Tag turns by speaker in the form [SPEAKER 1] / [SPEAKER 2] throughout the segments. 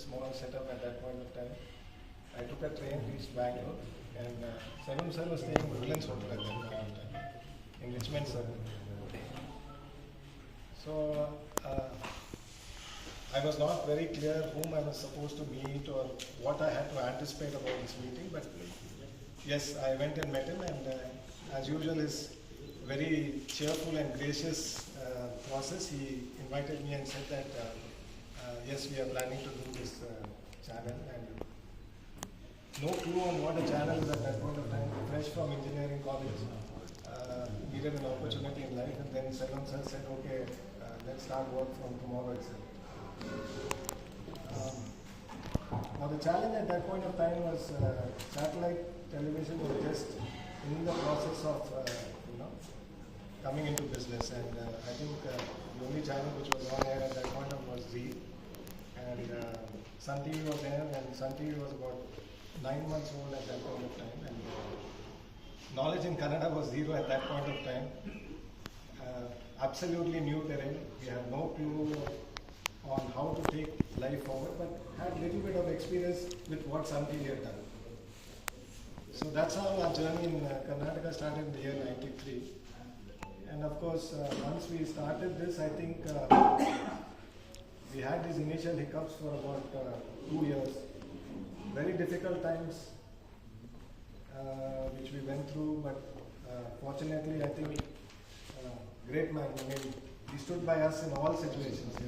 [SPEAKER 1] small setup at that point of time. I took a train, reached Bangalore, and Selvam sir was staying in Woodlands Hotel at that point of time, in Richmond Circle. So I was not very clear whom I was supposed to meet or what I had to anticipate about this meeting, but yes, I went and met him, and as usual, his very cheerful and gracious process. He invited me and said that yes, we are planning to do this channel, and no clue on what a channel is at that point of time. Fresh from engineering college, needed an opportunity in life, and then Selvam sir said, okay, let's start work from tomorrow itself. Now the challenge at that point of time was satellite television was just in the process of coming into business, and I think the only channel which was on air at that point of was Z, and Sun TV was there, and Sun TV was about 9 months old at that point of time, and knowledge in Kannada was zero at that point of time. Absolutely new terrain. We had no clue on how to take life forward, but had a little bit of experience with what Sun TV had done. So that's how our journey in Karnataka started in the year '93. And of course, once we started this, I think we had these initial hiccups for about 2 years. Very difficult times, which we went through, but fortunately, I think, great man. I mean, he stood by us in all situations. I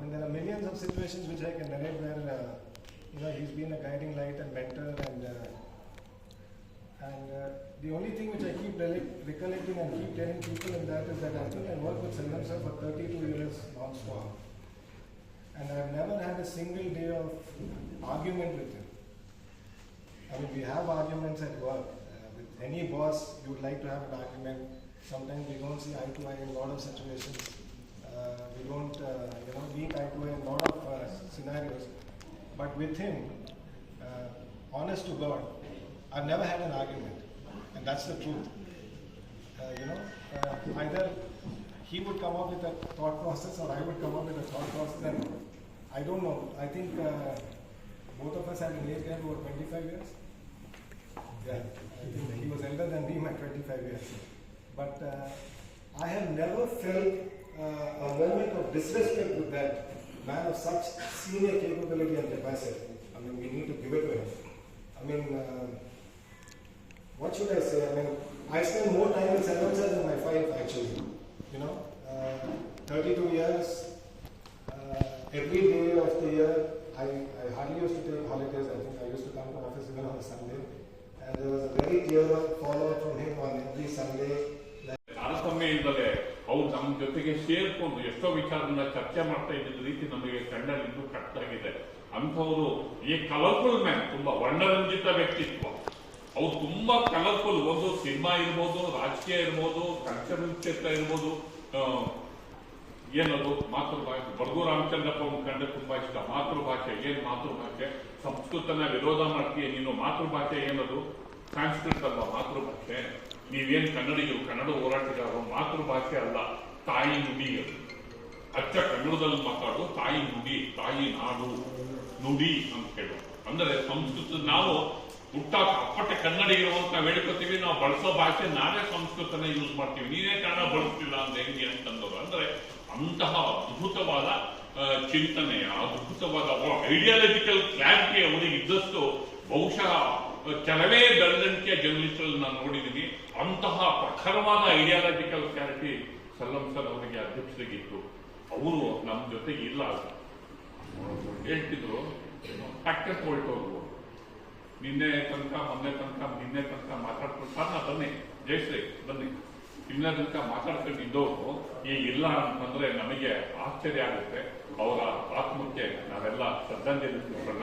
[SPEAKER 1] mean, there are millions of situations which I can narrate where he's been a guiding light and mentor, and the only thing which I keep recollecting and keep telling people in that is that I think I worked with Selvam sir for 32 years non-stop, and I've never had a single day of argument with him. I mean, we have arguments at work. With any boss, you would like to have an argument. Sometimes we don't see eye to eye in a lot of situations. We don't, meet eye to eye in a lot of scenarios. But with him, honest to God, I've never had an argument, and that's the truth. Either he would come up with a thought process, or I would come up with a thought process, and I don't know. I think both of us had an age gap over 25 years. Yeah, I think he was elder than me by 25 years. But I have never felt a moment of disrespect with that man of such senior capability and capacity. I mean, we need to give it to him. I mean, what should I say? I mean, I spend more time with Selvam sir than my wife, actually. 32 years, every day of the year, I hardly used to take holidays. I think I used to come to office even on a Sunday. And there was a very clear follow-up from him on every Sunday.
[SPEAKER 2] ತಾರತಮ್ಯ ಇಲ್ಲದೆ ಅವ್ರು ನಮ್ಮ ಜೊತೆಗೆ ಸೇರ್ಕೊಂಡು ಎಷ್ಟೋ ವಿಚಾರಗಳನ್ನ ಚರ್ಚೆ ಮಾಡ್ತಾ ಇದ್ದ ರೀತಿ ನಮಗೆ ಕಂಡಲ್ಲಿದ್ದು ಕಟ್ಟಾಗಿದೆ. ಅಂಥವರು ಈ ಕಲರ್ಫುಲ್ ಮ್ಯಾನ್, ತುಂಬಾ ವರ್ಣರಂಜಿತ ವ್ಯಕ್ತಿತ್ವ. ಅವ್ರು ತುಂಬಾ ಕಲರ್ಫುಲ್. ಒಂದು ಸಿನಿಮಾ ಇರ್ಬೋದು, ರಾಜಕೀಯ ಇರ್ಬೋದು, ಕಲ್ಚರಲ್ ಕ್ಷೇತ್ರ ಇರ್ಬೋದು, ಏನದು ಮಾತೃಭಾಷೆ. ಬರ್ಗು ರಾಮಚಂದ್ರಪ್ಪ ಅವ್ನು ಕಂಡ್ರೆ ತುಂಬಾ ಇಷ್ಟ. ಮಾತೃಭಾಷೆ, ಏನ್ ಮಾತೃಭಾಷೆ? ಸಂಸ್ಕೃತನ ವಿರೋಧ ಮಾಡ್ತೀಯ ನೀನು. ಮಾತೃಭಾಷೆ ಏನದು? ಸಂಸ್ಕೃತ ಅಲ್ವಾ ಮಾತೃಭಾಷೆ? ನೀವೇನ್ ಕನ್ನಡಿಗರು, ಕನ್ನಡ ಹೋರಾಟಗಾರರು. ಮಾತೃಭಾಷೆ ಅಲ್ಲ, ತಾಯಿ ನುಡಿ. ಅಚ್ಚ ಕನ್ನಡದಲ್ಲಿ ಮಾತಾಡು. ತಾಯಿ ನುಡಿ, ತಾಯಿ ನಾಡು, ನುಡಿ ಅಂತ ಹೇಳು. ಅಂದ್ರೆ ಸಂಸ್ಕೃತ ನಾವು ಹುಟ್ಟಾಕ ಅಪ್ಪಟ್ಟೆ ಕನ್ನಡಿಗರು ಅಂತ ನಾವು ಹೇಳ್ಕೊತೀವಿ. ನಾವು ಬಳಸೋ ಭಾಷೆ ನಾವೇ ಸಂಸ್ಕೃತನ ಯೂಸ್ ಮಾಡ್ತೀವಿ. ನೀವೇ ಕನ್ನಡ ಬಳಸ್ತಿಲ್ಲ ಅಂತ ಹೆಂಗೆ ಅಂತಂದವರು. ಅಂದ್ರೆ ಅಂತಹ ಅದ್ಭುತವಾದ ಚಿಂತನೆಯ, ಅದ್ಭುತವಾದ ಐಡಿಯಾಲಜಿಕಲ್ ಕ್ಲಾರಿಟಿ ಅವರಿಗೆ ಇದ್ದಷ್ಟು ಬಹುಶಃ ಕೆಲವೇ ಬೆರಳಿಕೆ ಜರ್ನಲಿಸ್ಟ್ಗಳಲ್ಲಿ ನಾನು ನೋಡಿದ್ದೀನಿ. ಅಂತಹ ಪ್ರಖರವಾದ ಐಡಿಯಾಲಜಿಕಲ್ ಕ್ಲಾರಿಟಿ ಸಲ್ಲಂ ಸರ್ ಅವರಿಗೆ ಅಧ್ಯಕ್ಷರಿಗಿತ್ತು. ಅವರು ನಮ್ಮ ಜೊತೆಗೆ ಇಲ್ಲ. ಹೇಳ್ತಿದ್ರು ಫ್ಯಾಕ್ಟರ್ ಹೊರಟೋರು. ನಿನ್ನೆ ತನಕ ಮಾತಾಡ್ಕೊಂಡು ಸರ್ ನಾ ಬನ್ನಿ, ಜಯಶ್ರೀ ಬನ್ನಿ, ಇನ್ನೇ ತನಕ ಮಾತಾಡ್ಕೊಂಡಿದ್ದವರು ಈಗ ಇಲ್ಲ ಅಂತಂದ್ರೆ ನಮಗೆ ಆಶ್ಚರ್ಯ ಆಗುತ್ತೆ. ಅವರ ಆತ್ಮಕ್ಕೆ ನಾವೆಲ್ಲ ಶ್ರದ್ಧಾಂಜಲಿ ಸಲ್ಲಿಸೋಣ.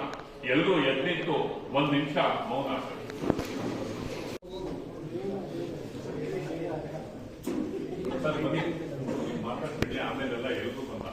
[SPEAKER 2] ಎಲ್ಲರೂ ಎದ್ನಿಟ್ಟು 1 ನಿಮಿಷ ಮೌನ ಸರ್ ಬನ್ನಿ, ಮಾತಾಡ್ಬಿಡಿ. ಆಮೇಲೆಲ್ಲ ಎಲ್ರೂ ಬಂದ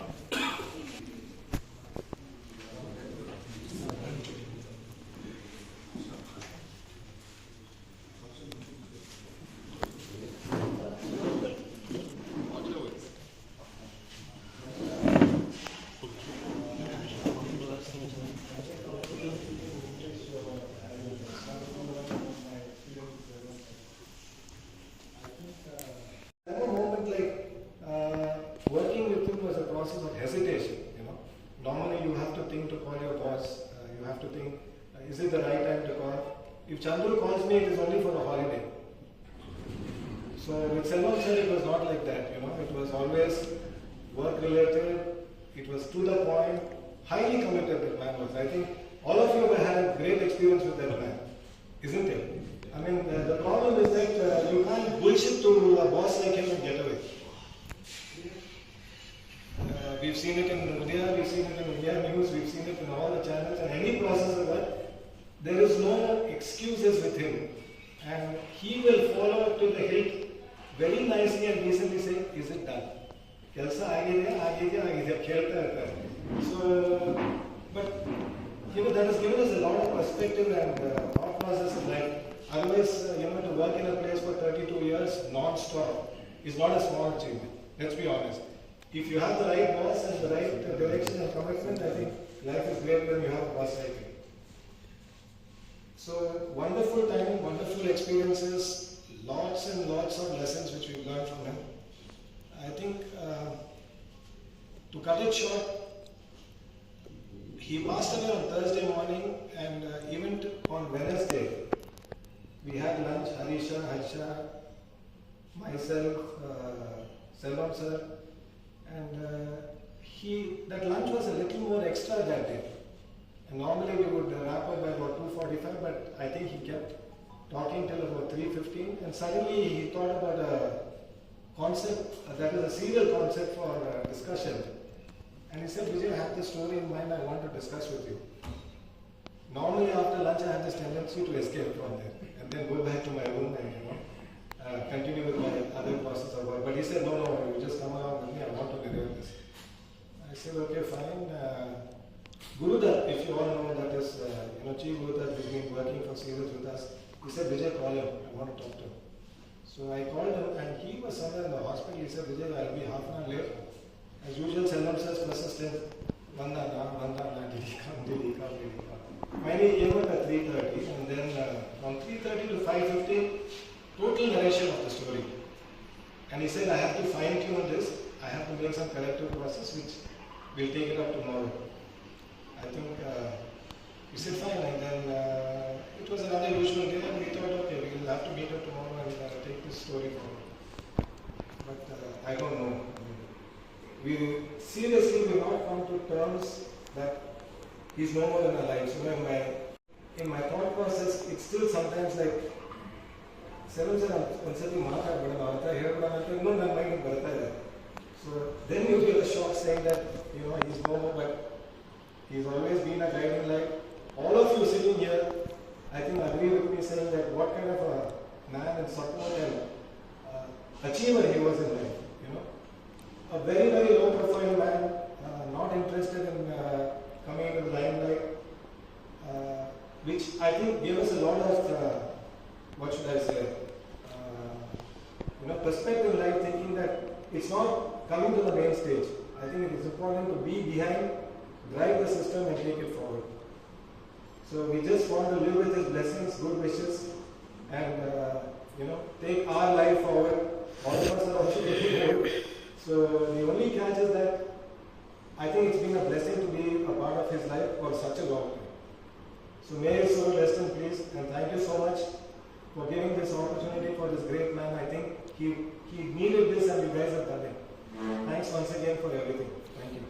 [SPEAKER 1] process of hesitation. Normally you have to think to call your boss. You have to think, is it the right time to call? If Chandru calls me, it is only for a holiday. So with Selvam sir, it was not like that. It was always work related. It was to the point. Highly committed that man was. I think all of you have had a great experience with that man, isn't it? I mean, the problem is that you can't bullshit to a boss like him and get away. We've seen it in Udaya, we've seen it in India News, we've seen it in all the channels, and any process of that, there is no excuses with him. And he will follow to the hilt very nicely and decently say, is it done? Kelsa agidya, khelta irtare. So, but that has given us a lot of perspective and thought process in life. Otherwise, to work in a place for 32 years non-stop is not a small achievement. Let's be honest. If you have the right boss and the right direction and commitment, I think life is great when you have a boss like him. So, wonderful time, wonderful experiences, lots and lots of lessons which we've learned from him. I think, to cut it short, he passed away on Thursday morning, and even on Wednesday, we had lunch, Harisha, Harsha, myself, Selvam sir, and that lunch was a little more extra that day. And normally we would wrap up by about 2:45, but I think he kept talking till about 3:15, and suddenly he thought about a concept that is a serial concept for discussion. And he said, Vijay, I have this story in mind I want to discuss with you. Normally after lunch I have this tendency to escape from there and then go back to my room and continue with my other process of work. But he said, no, you just come along with me, I want to narrate this. I said, okay, fine. Gurudat, if you all know, that is, Chief Gurudat has been working for series with us. He said, Vijay, call him, I want to talk to him. So I called him and he was somewhere in the hospital. He said, Vijay, I'll be half an hour late. As usual, Selvam says, persistent. Banda, did he come. Finally, he came up at 3:30, and then from 3:30 to 5:15, total narration of the story. And he said, I have to fine tune this. I have to make some corrective process, which we'll take it up tomorrow. I think he said, fine. And then it was another usual day, and we thought, okay, we'll have to meet up tomorrow and take this story forward. But I don't know. We seriously will not come to terms that he's no more in our lives. In my thought process, it's still sometimes like, Selvam sir, once so then you get a shock saying that, he's no more, but he's always been a guiding light. All of you sitting here, I think agree with me saying that what kind of a man and support and achiever he was in life. A very, very low profile man, not interested in coming into the limelight, which I think gave us a lot of, what should I say, perspective in life, thinking that it's not coming to the main stage. I think it is important to be behind, drive the system and take it forward. So we just want to live with his blessings, good wishes, and take our life forward. All of us are also getting old. So the only catch is that I think it's been a blessing to be a part of his life for such a long time. So may his soul rest in peace, and thank you so much for giving this opportunity for this great man. I think he needed this, and you guys have done it. Thanks once again for everything. Thank you.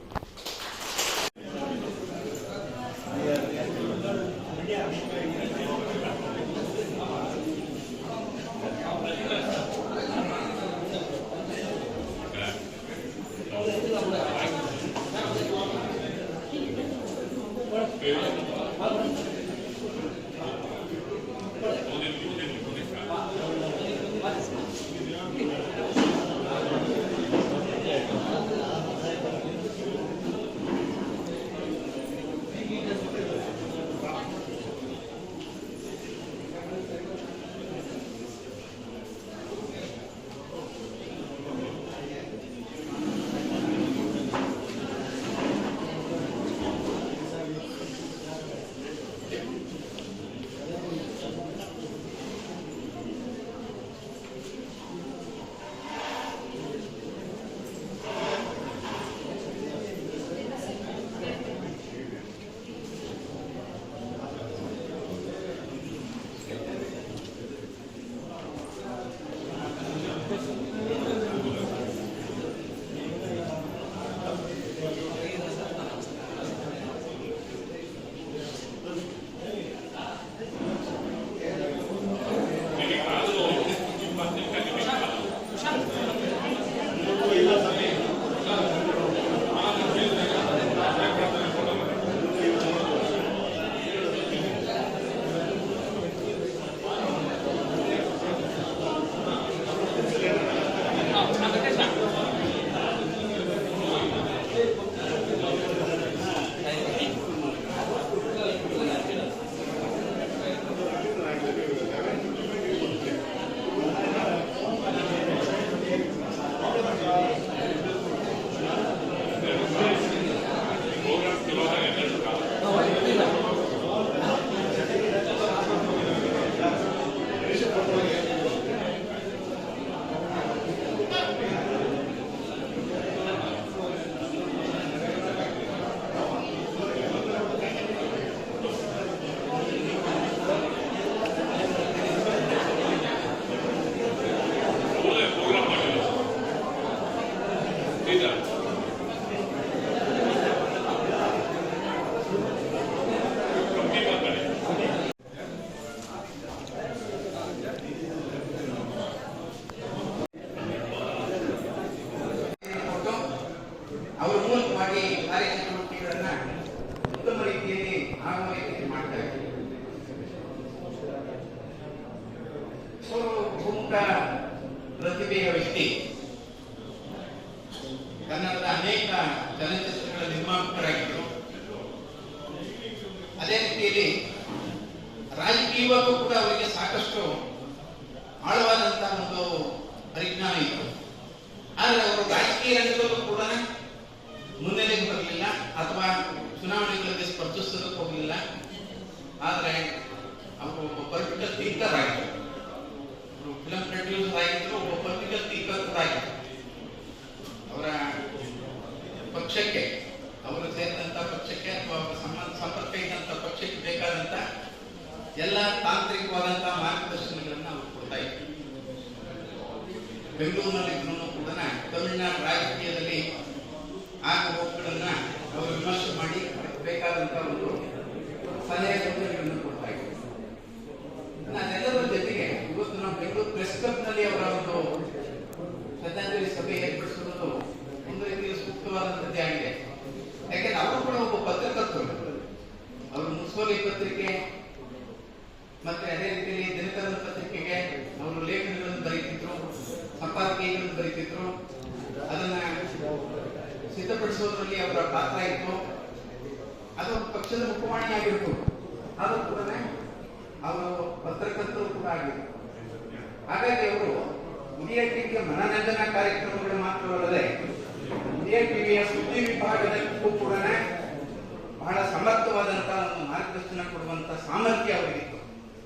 [SPEAKER 3] ಚಲನಚಿತ್ರಗಳ ನಿರ್ಮಾಪಕರಾಗಿದ್ದರು. ಅದೇ ರೀತಿಯಲ್ಲಿ ರಾಜಕೀಯವಾಗೂ ಕೂಡ ಅವರಿಗೆ ಸಾಕಷ್ಟು ಆಳವಾದಂತಹ ಒಂದು ಪರಿಜ್ಞಾನ ಇತ್ತು. ಆದರೆ ಅವರು ರಾಜಕೀಯ ರಂಗದಲ್ಲೂ ಕೂಡ ಮುನ್ನೆಲೆಗೆ ಬರಲಿಲ್ಲ ಅಥವಾ ಚುನಾವಣೆಗಳಲ್ಲಿ ಸ್ಪರ್ಧಿಸೋದಕ್ಕೆ ಹೋಗಲಿಲ್ಲ. ಆದರೆ ಅವರು ಒಬ್ಬ ಪೊಲಿಟಿಕಲ್ ಥಿಂಕರ್ ಆಗಿದ್ದರು. ಅವರು ಫಿಲಂ ಪ್ರೊಡ್ಯೂಸರ್ ಆಗಿದ್ರು, ಒಬ್ಬ ಪೊಲಿಟಿಕಲ್ ಥಿಂಕರ್ ಕೂಡ ಆಗಿದ್ರು. ಅವರ ಪಕ್ಷಕ್ಕೆ, ಅವರು ಸೇರಿದಂತ ಪಕ್ಷಕ್ಕೆ ಅಥವಾ ಅವರ ಸಂಪರ್ಕ ಇದ್ದಂತ ಪಕ್ಷಕ್ಕೆ ಬೇಕಾದಂತ ಎಲ್ಲ ತಾಂತ್ರಿಕವಾದಂತಹ ಮಾರ್ಗದರ್ಶನಗಳನ್ನ ಅವರು ಕೊಡ್ತಾ ಇದ್ರು. ಬೆಂಗಳೂರಿನಲ್ಲಿದ್ರು ಕೂಡ ತಮಿಳುನಾಡು ರಾಜಕೀಯದಲ್ಲಿ ಆಗ ಹೋಗುಗಳನ್ನ ಅವರು ವಿಮರ್ಶೆ ಮಾಡಿ ಬೇಕಾದಂತ ಒಂದು ಸಲಹೆ ಸೂಚನೆಗಳನ್ನು ಕೊಡ್ತಾ ಇದ್ರು. ನಾನೆಲ್ಲರ ಜೊತೆಗೆ ಇವತ್ತು ನಾವು ಬೆಂಗಳೂರು ಪ್ರೆಸ್ ಕ್ಲಬ್ ನಲ್ಲಿ ಅವರ ಒಂದು ಶ್ರದ್ಧಾಂಜಲಿ ಸಭೆ ಏರ್ಪಡಿಸುವುದು ಒಂದು ರೀತಿಯ ಸೂಕ್ತವಾದಂತದ್ದೇ ಆಗಿದೆ. ಯಾಕೆಂದ್ರೆ ಅವರು ಕೂಡ ಒಬ್ಬ ಪತ್ರಕರ್ತರು. ಅವರು ಮುನ್ಸೋಲಿ ಪತ್ರಿಕೆ ಮತ್ತೆ ಅದೇ ರೀತಿಯಲ್ಲಿ ದಿನಕರನ ಪತ್ರಿಕೆಗೆ ಅವರು ಲೇಖನಗಳನ್ನು ಬರೀತಿದ್ರು, ಸಂಪಾದಕೀಯಗಳನ್ನು ಬರೀತಿದ್ರು. ಅದನ್ನ ಸಿದ್ಧಪಡಿಸೋದ್ರಲ್ಲಿ ಅವರ ಪಾತ್ರ ಇತ್ತು. ಅದು ಪಕ್ಷದ ಮುಖವಾಣಿ ಆಗಿರ್ಬೋದು. ಆದರೂ ಕೂಡ ಅವರು ಪತ್ರಕರ್ತರು ಕೂಡ ಆಗಿದ್ರು. ಹಾಗಾಗಿ ಅವರು ಉದಯ ಟಿವಿಯ ಮನರಂಜನಾ ಕಾರ್ಯಕ್ರಮಗಳು ಮಾತ್ರವಲ್ಲದೆ ಉದಯ ಟಿವಿಯ ಸುದ್ದಿ ವಿಭಾಗದಕ್ಕೂ ಕೂಡ ಬಹಳ ಸಮರ್ಥವಾದಂತಹ ಒಂದು ಮಾರ್ಗದರ್ಶನ ಕೊಡುವಂತಹ ಸಾಮರ್ಥ್ಯ ಅವರಿಗಿತ್ತು.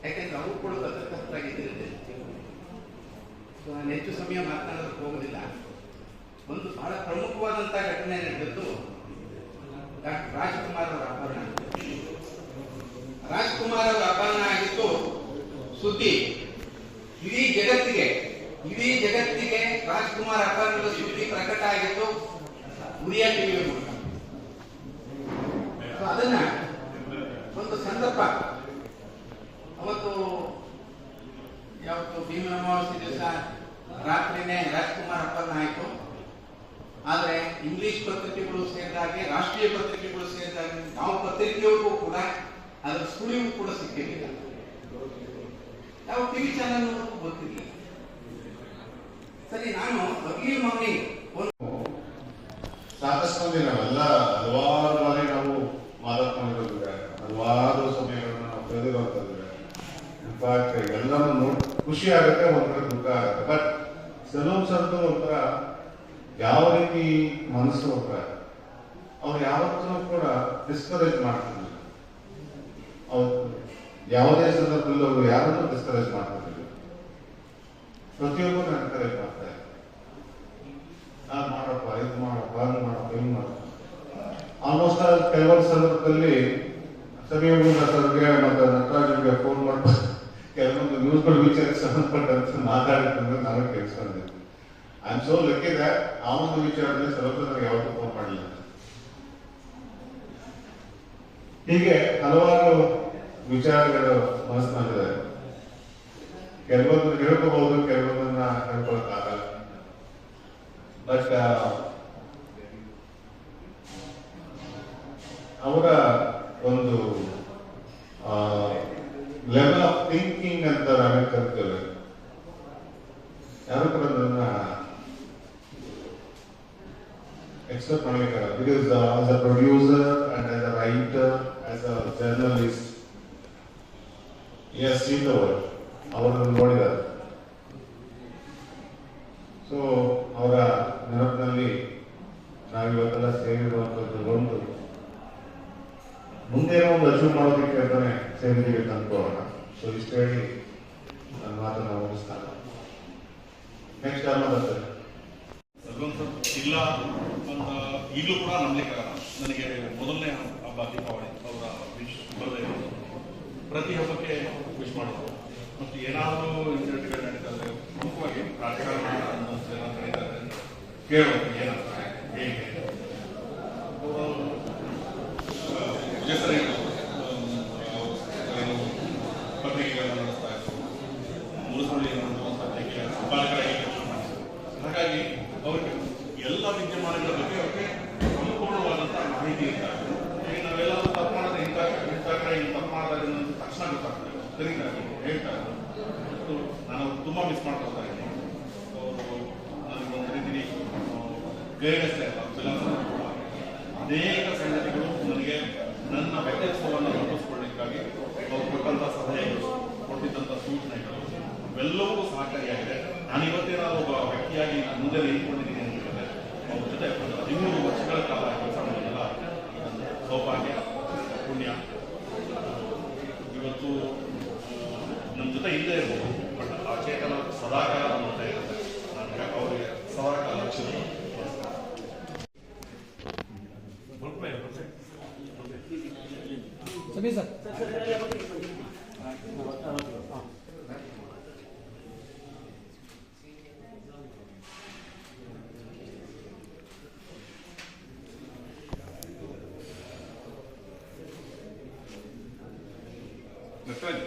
[SPEAKER 3] ಯಾಕೆಂದ್ರೆ ಅವರು ಕೂಡ ಪತ್ರಕರ್ತರಾಗಿದ್ದರೆ ನಾನು ಹೆಚ್ಚು ಸಮಯ ಮಾತನಾಡೋದಕ್ಕೆ ಹೋಗುದಿಲ್ಲ. ಒಂದು ಬಹಳ ಪ್ರಮುಖವಾದಂತಹ ಘಟನೆ ನಡೆದದ್ದು ಡಾಕ್ಟರ್ ರಾಜ್ಕುಮಾರ್ ಅವರ ಅಪಹರಣ. ರಾಜ್ಕುಮಾರ್ ಅವರ ಅಪಹರಣ ಆಗಿತ್ತು ಸುದ್ದಿ ಇಡೀ ಜಗತ್ತಿಗೆ ರಾಜ್ಕುಮಾರ್ ಅಪಹರಣದ ಸುದ್ದಿ ಪ್ರಕಟ ಆಗಿತ್ತು ಉದಯ ಟಿವಿಯ ಮೂಲಕ. ಅದನ್ನ ಒಂದು ಸಂದರ್ಭ ಅವತ್ತು ಯಾವತ್ತು ಭೀಮನ ಅಮಾವಾಸ್ಯೆ ದಿವಸ ರಾತ್ರಿನೇ ರಾಜ್ಕುಮಾರ್ ಅಪಹರಣ ಆಯಿತು. ಆದ್ರೆ ಇಂಗ್ಲಿಷ್ ಪತ್ರಿಕೆಗಳು ಸೇರಿದಾಗೆ, ರಾಷ್ಟ್ರೀಯ ಪತ್ರಿಕೆಗಳು ಸೇರಿದಾಗೆ, ಯಾವ ಪತ್ರಿಕೆಗಳಿಗೂ ಕೂಡ ಅದರ ಸುಳಿವು ಕೂಡ ಸಿಕ್ಕಿರಲಿಲ್ಲ. ಯಾವ ಟಿವಿ ಚಾನೆಲ್ ಗೊತ್ತಿರಲಿಲ್ಲ. ಸರಿ, ನಾನು ವಕೀಲ್ ಮಗನಿ
[SPEAKER 4] ಸಾಕಷ್ಟು ಮಂದಿ ನಾವೆಲ್ಲ ಹಲವಾರು ಬಾರಿ ನಾವು ಮಾತಾಡ್ಕೊಂಡಿರೋದಿದೆ, ಹಲವಾರು ಸಮಯಗಳನ್ನ ನಾವು ಕಳೆದಿರೋದಿದೆ. ಇನ್ಫ್ಯಾಕ್ಟ್ ಎಲ್ಲರೂ ನೋಡಿ ಖುಷಿ ಆಗುತ್ತೆ, ಒಂಥರ ದುಃಖ ಆಗುತ್ತೆ. ಬಟ್ ಸೆಲ್ವಂ ಸರ್ದು ಒಂಥರ ಯಾವ ರೀತಿ ಮನಸ್ಸು ಹೋಗ್ತಾರೆ, ಅವ್ರು ಯಾವತ್ತೂ ಕೂಡ ಡಿಸ್ಕರೇಜ್ ಮಾಡ್ತಿರ್ಲಿಲ್ಲ. ಅವ್ರು ಯಾವುದೇ ಸಂದರ್ಭದಲ್ಲಿ ಅವರು ಯಾರನ್ನೂ ಡಿಸ್ಕರೇಜ್ ಮಾಡ್ತಿರ್ಲಿಲ್ಲ. ಪ್ರತಿಯೊಬ್ಬರು ಎನ್ಕರೇಜ್ ಮಾಡ್ತಾರೆ. ನಾನು ಮಾಡಪ್ಪ, ಇದು ಮಾಡಪ್ಪ, ಹಂಗ್ ಮಾಡಪ್ಪ, ಹಿಂಗ್ ಮಾಡಪ್ಪ. ಆಲ್ಮೋಸ್ಟ್ ಕೆಲವೊಂದು ಸಂದರ್ಭದಲ್ಲಿ ಸಮೀಪದ ಸರ್ಗೆ ಮತ್ತೆ ನಟರಾಜ್ಗೆ ಫೋನ್ ಮಾಡ್ಬೋದು, ಕೆಲವೊಂದು ನ್ಯೂಸ್ಗಳು ವಿಚಾರಕ್ಕೆ ಸಂಬಂಧಪಟ್ಟಂತೆ ಮಾತಾಡಿದ್ರೆ ನಾವೇ ಕೇಳಿಸ್ಕೊಂಡಿದ್ವಿ. I am so lucky that ಆ ಒಂದು ವಿಚಾರದಲ್ಲಿ ಸ್ವಲ್ಪ ನನಗೆ ಯಾವತ್ತೂ ಫೋನ್ ಮಾಡಲಿಲ್ಲ. ಹೀಗೆ ಹಲವಾರು ವಿಚಾರಗಳು ಮನಸ್ಸಿನಲ್ಲಿದೆ. ಕೆಲವೊಂದು ಹೇಳ್ಕೋಬಹುದು, ಕೆಲವೊಂದನ್ನ ಹೇಳ್ಕೊಳಕ್ಕಾಗಲ್ಲ. ಬಟ್ ಅವರ ಒಂದು ಲೆವೆಲ್ ಆಫ್ ಥಿಂಕಿಂಗ್ ಅಂತ ನಾವೇನು ಕರಿತೇವೆ, ಯಾರು ಕೂಡ ಅದನ್ನ ಎಕ್ಸ್ಪೆಕ್ಟ್ ಮಾಡಲಿಕ್ಕಾಗಲ್ಲ. Because as a producer and as a writer, as a journalist, as seen the world, ಅವರನ್ನು ನೋಡಿದ್ದಾರೆ. ಸೊ ಅವರ ನೆನಪಿನಲ್ಲಿ ನಾವಿವತ್ತೆಲ್ಲ ಸೇರಿರುವಂಥದ್ದು ಒಂದು ಮುಂದೇನೋ ಒಂದು ಅಚೀವ್ ಮಾಡೋದಕ್ಕೆ ಅಂತಾನೆ ಸೇರಿದ್ದೀವಿ ಅಂತ ಅನ್ಕೋಣ. ಸೊ ಇಷ್ಟು ಹೇಳಿ ನನ್ನ ಮಾತನ್ನು ಮುಗಿಸ್ತಾನೆ. ನೆಕ್ಸ್ಟ್ ಯಾರು ಮಾತಾಡ್ತಾರೆ?
[SPEAKER 5] ಇಲ್ಲ ಅಂತ ಈಗಲೂ ಕೂಡ ನಂಬಲಿಕ್ಕಾಗಲ್ಲ. ನನಗೆ ಮೊದಲನೇ ಹಬ್ಬ ದೀಪಾವಳಿ, ಅವರ ವಿಶ್ ಬರದೇ ಇರೋದು. ಪ್ರತಿ ಹಬ್ಬಕ್ಕೆ ವಿಶ್ ಮಾಡೋದು ಮತ್ತು ಏನಾದರೂ ಇನ್ಸಿಡೆಂಟ್ಗಳು ನಡೀತಾರೆ, ಮುಖ್ಯವಾಗಿ ರಾಜಕಾರಣ ನಡೀತಾರೆ, ಕೇಳೋದು ಏನಂತ ಹೇಗೆ ಹೆಸರು ಏನು ಪತ್ರಿಕೆಗಳನ್ನು ನಡೆಸ್ತಾ ಇತ್ತು, ಮುರುಸಳ್ಳಿ ಪತ್ರಿಕೆ ಸಂಪಾದಕರಾಗಿ ಕೆಲಸ ಮಾಡಿದ್ರು. ಹಾಗಾಗಿ ಅವ್ರಿಗೆ ಎಲ್ಲ ವಿದ್ಯಮಾನಗಳ ಬಗ್ಗೆ ಅವ್ರಿಗೆ ಸಂಪೂರ್ಣವಾದಂತಹ ಮಾಹಿತಿ ಇರ್ತಾರೆ. ಈಗ ನಾವೆಲ್ಲರೂ ತಪ್ಪು ಮಾಡಿದ್ರೆ ಇಂಥ ಕಡೆ ತಪ್ಪು ಮಾಡಿದ್ರೆ ತಕ್ಷಣ ಗೊತ್ತಾಗ್ತದೆ, ಕರೀತಾರೆ, ಹೇಳ್ತಾರೆ. ಮತ್ತು ನಾನು ತುಂಬ ಮಿಸ್ ಮಾಡ್ಕೊಳ್ತಾ ಇದ್ದೀನಿ. ಅವರು ನನಗೆ ಒಂದು ರೀತಿ ಗೈಡೆನ್ಸ್ ಇಲ್ಲ. ಫಿಲಮ್ ಅನೇಕ ಸಂಗತಿಗಳು ನನಗೆ ನನ್ನ ವ್ಯಕ್ತಿತ್ವವನ್ನು ರೂಪಿಸಿಕೊಳ್ಳಿಕ್ಕಾಗಿ ಅವರು ಕೊಟ್ಟಂತ ಸಲಹೆಗಳು, ಕೊಟ್ಟಿದ್ದಂಥ ಸೂಚನೆಗಳು ಇವೆಲ್ಲವೂ ಸಹಕಾರಿಯಾಗಿದೆ. ನಾನು ಇವತ್ತೇನಾದ್ರು ಒಬ್ಬ ವ್ಯಕ್ತಿಯಾಗಿ ಮುಂದೆ ನಿಂತ್ಕೊಂಡಿದ್ದೀನಿ ಅಂತ ಹೇಳಿದ್ರೆ ಅವ್ರ ಜೊತೆ 13 ವರ್ಷಗಳ ಕಾಲ ಕೆಲಸ ಮಾಡಿಲ್ಲ. ಸೌಭಾಗ್ಯ, ಪುಣ್ಯ. ಇವತ್ತು ನಮ್ಮ ಜೊತೆ ಇಲ್ಲೇ ಇರ್ಬೋದು, ಬಟ್ ಆ ಚೇತನ ಸದಾಕಾಲ ನಮ್ಮ ಜೊತೆ ಇರುತ್ತೆ. ನಾನು ಅವರಿಗೆ ಸದಾಕಾಲ
[SPEAKER 1] ಸರಿ ಸರ್.
[SPEAKER 2] ನಟರಾಜ್